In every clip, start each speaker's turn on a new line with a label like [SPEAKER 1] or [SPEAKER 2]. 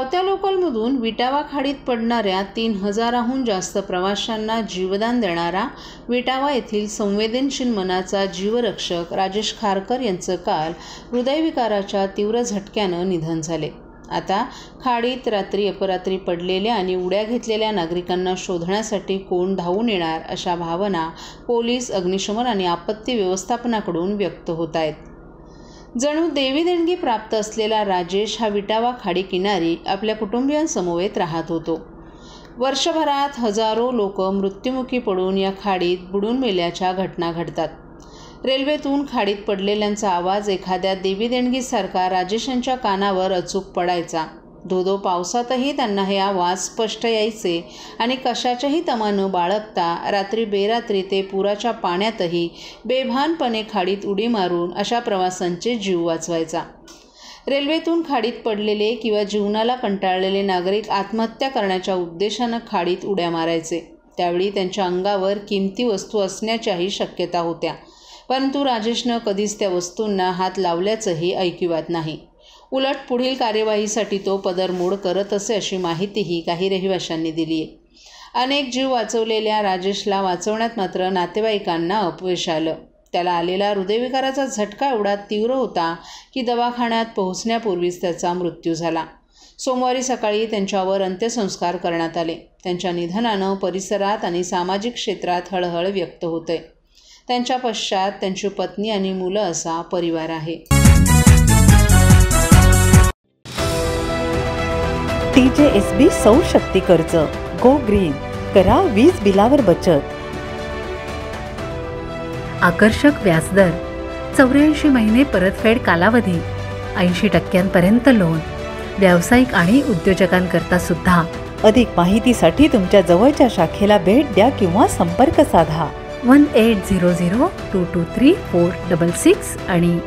[SPEAKER 1] धावत्या लोकलमधून विटावा खाडीत पडणाऱ्या 3000हून जास्त प्रवाशांना जीवदान देणारा विटावा येथील संवेदनशील मनाचा जीवरक्षक राजेश खारकर यांचं काल हृदयविकाराच्या तीव्र झटक्यानं निधन झाले. आता खाडीत रात्री अपरात्री पडलेल्या आणि उड्या घेतलेल्या नागरिकांना शोधण्यासाठी कोण धावून येणार अशा भावना पोलीस, अग्निशमन आणि आपत्ती व्यवस्थापनाकडून व्यक्त होत आहेत. जणू देवी देणगी प्राप्त असलेला राजेश हा विटावा खाडी किनारी आपल्या कुटुंबियांसमवेत राहत होतो. वर्षभरात हजारो लोक मृत्युमुखी पडून या खाडीत बुडून मेल्याच्या घटना घडतात. रेल्वेतून खाडीत पडलेल्यांचा आवाज एखाद्या देवी देणगीसारखा राजेशांच्या कानावर अचूक पडायचा. धोधो पावसातही त्यांना हे आवाज स्पष्ट यायचे आणि कशाच्याही तमा न बाळगता रात्री बेरात्री ते पुराच्या पाण्यातही बेभानपणे खाडीत उडी मारून अशा प्रवाशांचे जीव वाचवायचा. रेल्वेतून खाडीत पडलेले किंवा जीवनाला कंटाळलेले नागरिक आत्महत्या करण्याच्या उद्देशानं खाडीत उड्या मारायचे. त्यावेळी त्यांच्या अंगावर किमती वस्तू असण्याच्याही शक्यता होत्या, परंतु राजेशनं कधीच त्या वस्तूंना हात लावल्याचंही ऐकिवात नाही. उलट पुढील कार्यवाहीसाठी तो पदरमोड करत असे अशी माहितीही काही रहिवाशांनी दिली आहे. अनेक जीव वाचवलेल्या राजेशला वाचवण्यात मात्र नातेवाईकांना अपयश आलं. त्याला आलेला हृदयविकाराचा झटका एवढा तीव्र होता की दवाखान्यात पोहोचण्यापूर्वीच त्याचा मृत्यू झाला. सोमवारी सकाळी त्यांच्यावर अंत्यसंस्कार करण्यात आले. त्यांच्या निधनानं परिसरात आणि सामाजिक क्षेत्रात हळहळ व्यक्त होते. त्यांच्या पश्चात त्यांची पत्नी आणि मुलं असा परिवार आहे.
[SPEAKER 2] TJSB सौर शक्ती कर्ज. Go green. करा वीज बिलावर बचत.
[SPEAKER 3] आकर्षक व्याजदर, 84 महिने परतफेड कालावधी, 80% लोन, व्यावसायिक आणि उद्योजकांकरता सुद्धा.
[SPEAKER 2] अधिक माहितीसाठी तुमच्या जवळच्या शाखेला भेट द्या किंवा संपर्क साधा.
[SPEAKER 3] 1800-223-466 आणि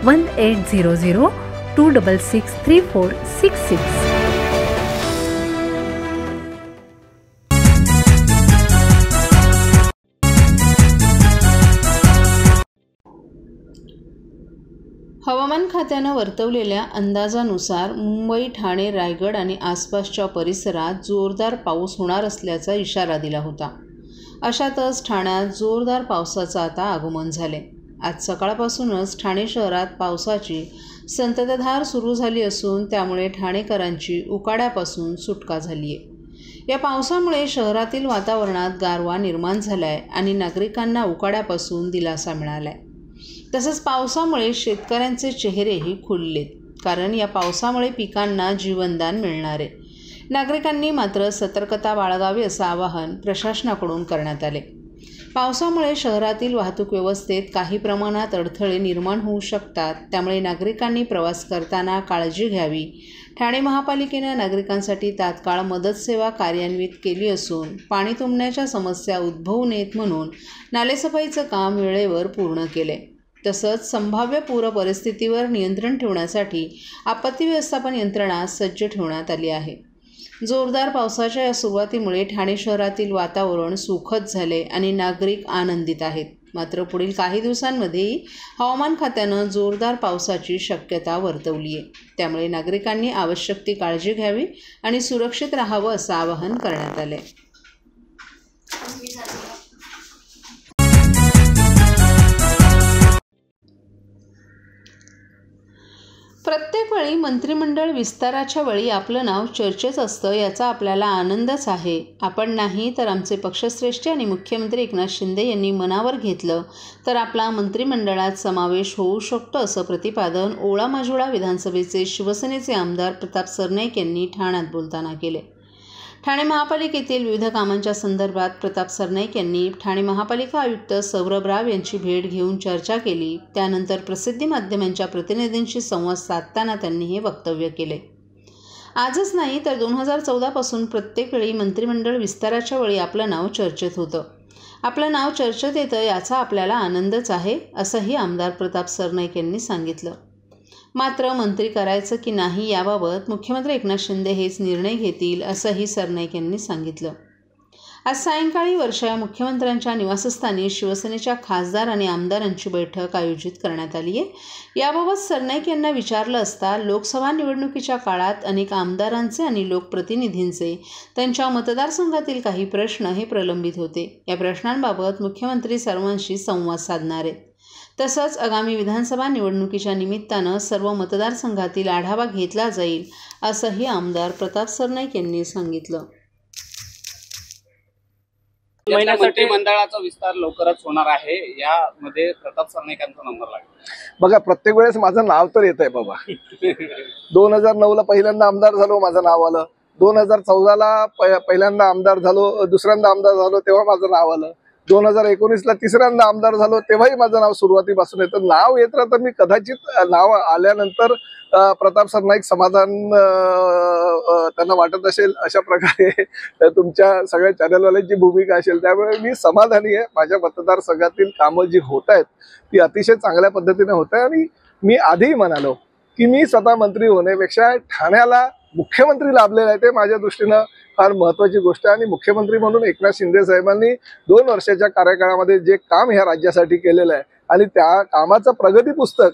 [SPEAKER 3] 1800-266-3466.
[SPEAKER 1] हवामान खात्यानं वर्तवलेल्या अंदाजानुसार मुंबई, ठाणे, रायगड आणि आसपासच्या परिसरात जोरदार पाऊस होणार असल्याचा इशारा दिला होता. अशातच ठाण्यात जोरदार पावसाचं आता आगमन झाले. आज सकाळपासूनच ठाणे शहरात पावसाची संततधार सुरू झाली असून त्यामुळे ठाणेकरांची उकाड्यापासून सुटका झाली आहे. या पावसामुळे शहरातील वातावरणात गारवा निर्माण झाला आहे आणि नागरिकांना उकाड्यापासून दिलासा मिळाला आहे. तसंच पावसामुळे शेतकऱ्यांचे चेहरेही खुललेत, कारण या पावसामुळे पिकांना जीवनदान मिळणार आहे. नागरिकांनी मात्र सतर्कता बाळगावी असं आवाहन प्रशासनाकडून करण्यात आले. पावसामुळे शहरातील वाहतूक व्यवस्थेत काही प्रमाणात अडथळे निर्माण होऊ शकतात, त्यामुळे नागरिकांनी प्रवास करताना काळजी घ्यावी. ठाणे महापालिकेनं नागरिकांसाठी तात्काळ मदत सेवा कार्यान्वित केली असून पाणी तुंबण्याच्या समस्या उद्भवू नयेत म्हणून नालेसफाईचं काम वेळेवर पूर्ण केले. तसंच संभाव्य पूर परिस्थितीवर नियंत्रण ठेवण्यासाठी आपत्ती व्यवस्थापन यंत्रणा सज्ज ठेवण्यात आली आहे. जोरदार पावसाच्या या सुरुवातीमुळे ठाणे शहरातील वातावरण सुखद झाले आणि नागरिक आनंदित आहेत. मात्र पुढील काही दिवसांमध्येही हवामान खात्यानं जोरदार पावसाची शक्यता वर्तवली आहे. त्यामुळे नागरिकांनी आवश्यक ती काळजी घ्यावी आणि सुरक्षित राहावं असं आवाहन करण्यात आले. प्रत्येक वेळी मंत्रिमंडळ विस्ताराच्या वेळी आपलं नाव चर्चेत असतं, याचा आपल्याला आनंदच आहे. आपण नाही तर आमचे पक्षश्रेष्ठी आणि मुख्यमंत्री एकनाथ शिंदे यांनी मनावर घेतलं तर आपला मंत्रिमंडळात समावेश होऊ शकतो, असं प्रतिपादन ओळा माजुळा विधानसभेचे शिवसेनेचे आमदार प्रताप सरनाईक यांनी ठाण्यात बोलताना केले. ठाणे महापालिकेतील विविध कामांच्या संदर्भात प्रताप सरनाईक यांनी ठाणे महापालिका आयुक्त सौरभ राव यांची भेट घेऊन चर्चा केली. त्यानंतर प्रसिद्धी माध्यमांच्या प्रतिनिधींशी संवाद साधताना त्यांनी हे वक्तव्य केले. आजच नाही तर 2014 पासून प्रत्येक वेळी मंत्रिमंडळ विस्ताराच्या वेळी आपलं नाव चर्चेत होतं. आपलं नाव चर्चेत येतं याचा आपल्याला आनंदच आहे, असंही आमदार प्रताप सरनाईक यांनी सांगितलं. मात्र मंत्री करायचं की नाही याबाबत मुख्यमंत्री एकनाथ शिंदे हेच निर्णय घेतील, असंही सरनाईक यांनी सांगितलं. आज सायंकाळी वर्षा या मुख्यमंत्र्यांच्या निवासस्थानी शिवसेनेच्या खासदार आणि आमदारांची बैठक आयोजित करण्यात आली आहे। याबाबत सरनाईक यांना विचारलं असता लोकसभा निवडणुकीच्या काळात अनेक आमदारांचे आणि लोकप्रतिनिधींचे त्यांच्या मतदारसंघातील काही प्रश्न हे प्रलंबित होते। या प्रश्नांबाबत मुख्यमंत्री सर्वांशी संवाद साधणार आहेत। तसंच आगामी विधानसभा निवडणुकीच्या निमित्तानं सर्व मतदारसंघातील आढावा घेतला जाईल असंही आमदार प्रताप सरनाईक यांनी सांगितलं।
[SPEAKER 4] मंत्रिमंडळाचा विस्तार लवकरच होणार आहे, यामध्ये प्रताप सरनाईकांचा नंबर लागला।
[SPEAKER 5] बघा, प्रत्येक वेळेस माझं नाव तर येत आहे बाबा। 2009ला पहिल्यांदा आमदार झालो, माझं नाव आलं। 2014ला पहिल्यांदा आमदार झालो, दुसऱ्यांदा आमदार झालो तेव्हा माझं नाव आलं। 2019ला तिसऱ्यांदा आमदार झालो तेव्हाही माझं नाव सुरुवातीपासून येतं। नाव येत राहतं, मी कदाचित नाव आल्यानंतर प्रताप सरनाईक समाधान त्यांना वाटत असेल अशा प्रकारे तुमच्या सगळ्या चॅनलवाल्यांची भूमिका असेल, त्यामुळे मी समाधानी आहे। माझ्या मतदारसंघातील कामं जी होत आहेत ती अतिशय चांगल्या पद्धतीने होत आहे आणि मी आधीही म्हणालो की मी स्वतः मंत्री होण्यापेक्षा ठाण्याला मुख्यमंत्री लाभलेला आहे, ते माझ्या दृष्टीनं फार महत्त्वाची गोष्ट आहे। आणि मुख्यमंत्री म्हणून एकनाथ शिंदे साहेबांनी 2 वर्षाच्या कार्यकाळामध्ये जे काम ह्या राज्यासाठी केलेलं आहे आणि त्या कामाचं प्रगती पुस्तक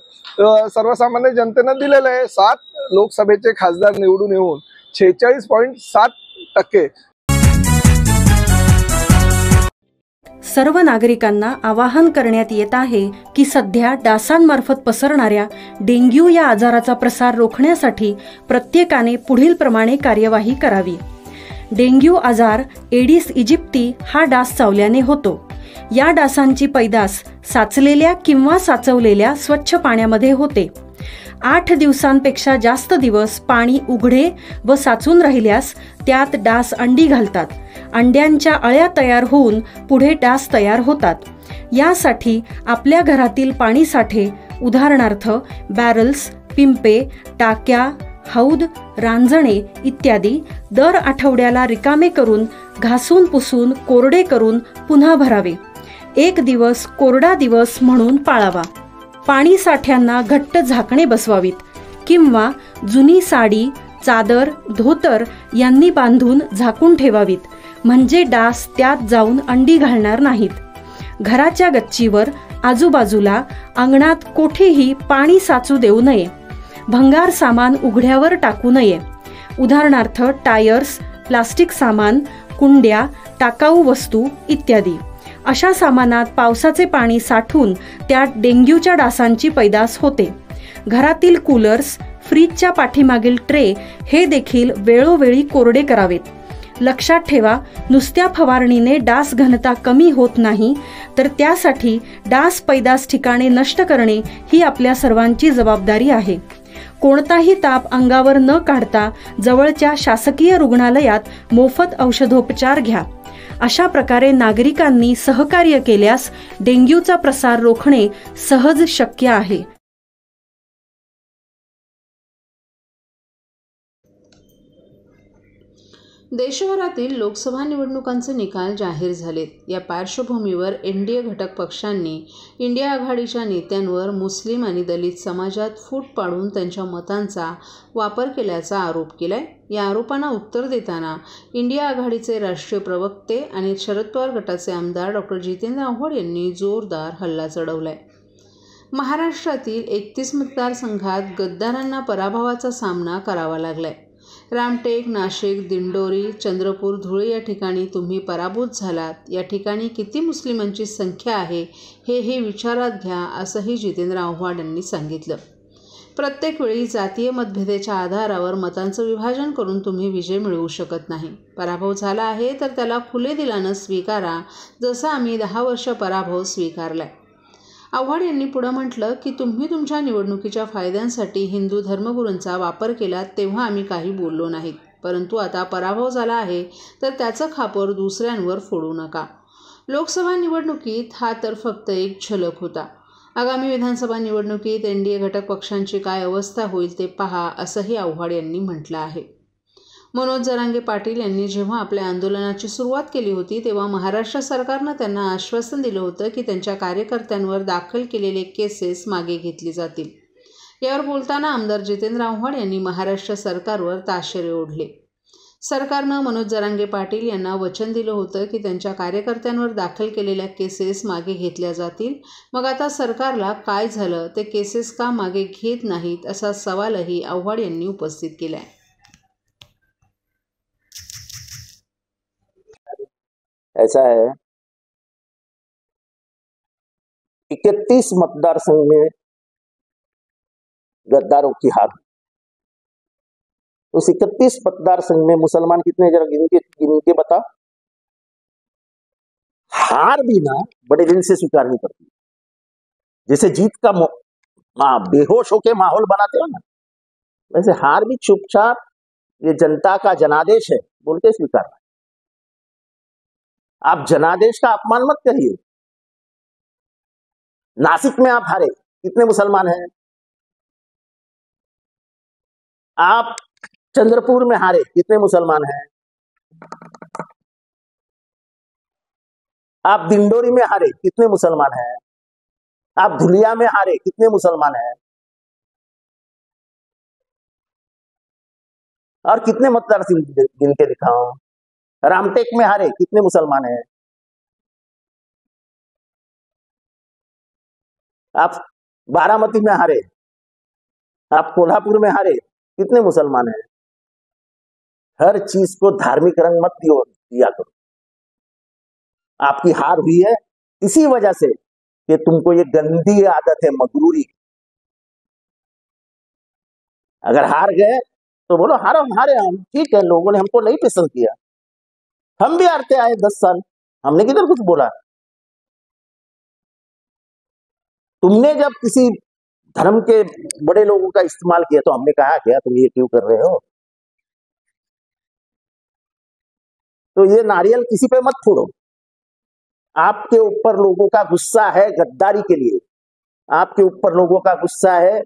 [SPEAKER 5] सर्वसामान्य जनतेनं दिलेलं आहे। 7 लोकसभेचे खासदार निवडून येऊन 46.7%
[SPEAKER 6] सर्व नागरिकांना आवाहन करण्यात येत आहे की सध्या डासांमार्फत पसरणाऱ्या डेंग्यू या आजाराचा प्रसार रोखण्यासाठी प्रत्येकाने पुढील प्रमाणे कार्यवाही करावी। डेंग्यू आजार एडिस इजिप्ती हा डास चावल्याने होतो। या डासांची पैदास साचलेल्या किंवा साचवलेल्या स्वच्छ पाण्यामध्ये होते। 8 दिवसांपेक्षा जास्त दिवस पाणी उघडे व साचून राहिल्यास त्यात डास अंडी घालतात। अंड्यांच्या अळ्या तयार होऊन पुढे डास तयार होतात। यासाठी आपल्या घरातील पाणी साठे, उदाहरणार्थ बॅरल्स, पिंपे, टाक्या, हौद, रांजणे इत्यादी दर आठवड्याला रिकामे करून घासून पुसून कोरडे करून पुन्हा भरावे। 1 दिवस कोरडा दिवस म्हणून पाळावा। पाणी साठ्यांना घट्ट झाकणे बसवावीत किंवा जुनी साडी, चादर, धोतर यांनी बांधून झाकून ठेवावीत, म्हणजे डास त्यात जाऊन अंडी घालणार नाहीत। घराच्या गच्चीवर, आजूबाजूला, अंगणात कोठेही पाणी साचू देऊ नये। भंगार सामान उघड्यावर टाकू नये, उदाहरणार्थ टायर्स, प्लास्टिक सामान, कुंड्या, टाकाऊ वस्तू इत्यादी। अशा सामानात पावसाचे पाणी साठून त्यात डेंग्यूच्या डासांची पैदास होते। घरातील कूलर्स, फ्रीजच्या पाठीमागील ट्रे हे देखील वेळोवेळी कोरडे करावेत। लक्षात ठेवा, नुसत्या फवारणीने डास घनता कमी होत नाही, तर त्यासाठी डास पैदास ठिकाणे नष्ट करणे ही आपल्या सर्वांची जबाबदारी आहे। कोणताही ताप अंगावर न काढता जवळच्या शासकीय रुग्णालयात मोफत औषधोपचार घ्या। अशा प्रकारे नागरिकांनी सहकार्य केल्यास डेंग्यूचा प्रसार रोखणे सहज शक्य आहे।
[SPEAKER 1] देशभरातील लोकसभा निवडणुकांचे निकाल जाहीर झालेत। या पार्श्वभूमीवर एनडीए घटक पक्षांनी इंडिया आघाडीच्या नेत्यांवर मुस्लिम आणि दलित समाजात फूट पाडून त्यांच्या मतांचा वापर केल्याचा आरोप केलाय। या आरोपांना उत्तर देताना इंडिया आघाडीचे राष्ट्रीय प्रवक्ते आणि शरद पवार गटाचे आमदार डॉ. जितेंद्र आव्हाड यांनी जोरदार हल्ला चढवलाय। महाराष्ट्रातील 31 मतदारसंघात गद्दारांना पराभवाचा सामना करावा लागलाय। रामटेक, नाशिक, दिंडोरी, चंद्रपूर, धुळे या ठिकाणी तुम्ही पराभूत झालात। या ठिकाणी किती मुस्लिमांची संख्या आहे हे विचारात घ्या, असंही जितेंद्र आव्हाड यांनी सांगितलं। प्रत्येक वेळी जातीय मतभेदाच्या आधारावर मतांचं विभाजन करून तुम्ही विजय मिळवू शकत नाही। पराभव झाला आहे तर त्याला खुले दिलानं स्वीकारा, जसं आम्ही 10 वर्ष पराभव स्वीकारलाय। आव्हाड यांनी पुढे म्हटलं की तुम्ही तुमच्या निवडणुकीच्या फायद्यांसाठी हिंदू धर्मगुरूंचा वापर केला तेव्हा आम्ही काही बोललो नाहीत, परंतु आता पराभव झाला आहे तर त्याचं खापर दुसऱ्यांवर फोडू नका। लोकसभा निवडणुकीत हा तर फक्त एक झलक होता। आगामी विधानसभा निवडणुकीत एनडीए घटक पक्षांची काय अवस्था होईल ते पहा, असंही आव्हाड यांनी म्हटलं आहे। मनोज जरांगे पाटील यांनी जेव्हा आपल्या आंदोलनाची सुरुवात केली होती तेव्हा महाराष्ट्र सरकारनं त्यांना आश्वासन दिलं होतं की त्यांच्या कार्यकर्त्यांवर दाखल केलेले केसेस मागे घेतली जातील। यावर बोलताना आमदार जितेंद्र आव्हाड यांनी महाराष्ट्र सरकारवर ताशेरे ओढले। सरकारनं मनोज जरांगे पाटील यांना वचन दिलं होतं की त्यांच्या कार्यकर्त्यांवर दाखल केलेल्या केसेस मागे घेतल्या जातील. मग आता सरकारला काय झालं, ते केसेस का मागे घेत नाहीत, असा सवालही आव्हाड यांनी उपस्थित केलाय.
[SPEAKER 7] ऐसा है 31 मतदार संघ में गद्दारों की हार. उस 31 मतदार संघ में मुसलमान कितने, जरा गिन के बता. हार भी ना बड़े दिल से स्वीकार नहीं करती. जैसे जीत का बेहोश होके माहौल बनाते हो ना, वैसे हार भी चुपचाप ये जनता का जनादेश है बोल के स्वीकार. आप जनादेश का अपमान मत करिए. नासिक में आप हारे, कितने मुसलमान हैं. आप चंद्रपुर में हारे, कितने मुसलमान हैं. आप दिंडोरी में हारे, कितने मुसलमान हैं. आप धुलिया में हारे, कितने मुसलमान हैं. और कितने मतदार गिन के दिखाओ. रामटेक में हारे, कितने मुसलमान हैं. आप बारामती में हारे, आप कोल्हापुर में हारे, कितने मुसलमान हैं. हर चीज को धार्मिक रंग मत दिया करो. आपकी हार हुई है इसी वजह से कि तुमको ये गंदी आदत है मगरूरी. अगर हार गए तो बोलो हारो, हारे हम, ठीक है, लोगों ने हमको नहीं पसंद किया, हम भी हारते आए 10 साल, हमने किधर कुछ बोला. तुमने जब किसी धर्म के बड़े लोगों का इस्तेमाल किया तो हमने कहा क्या तुम ये क्यों कर रहे हो. तो ये नारियल किसी पे मत फोड़ो. आपके ऊपर लोगों का गुस्सा है गद्दारी के लिए, आपके ऊपर लोगों का गुस्सा है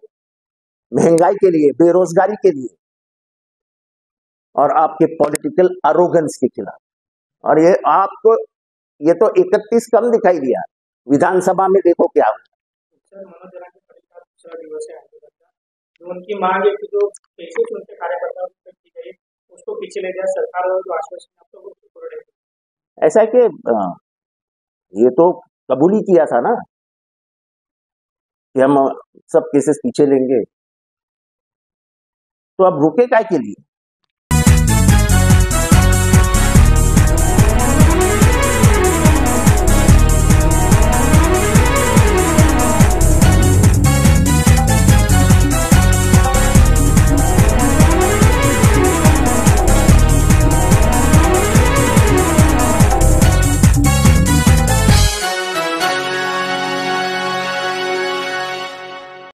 [SPEAKER 7] महंगाई के लिए, बेरोजगारी के लिए, और आपके पॉलिटिकल अरोगेंस के खिलाफ. और ये आपको ये तो 31 कम दिखाई दिया, विधानसभा में देखो क्या हुआ.
[SPEAKER 8] मनोज जरांगे पाटील का दूसरा दिवस है आंदोलन का. जो उनकी मांग है कि जो केसेस उनके कार्यकर्ताओं पर की गई उसको पीछे ले जाए सरकार, और जो आश्वासन आपको वो पूरा.
[SPEAKER 7] ऐसा है कि ये तो कबूल ही किया था ना कि हम सब केसेस पीछे लेंगे, तो अब रुके काय के लिए.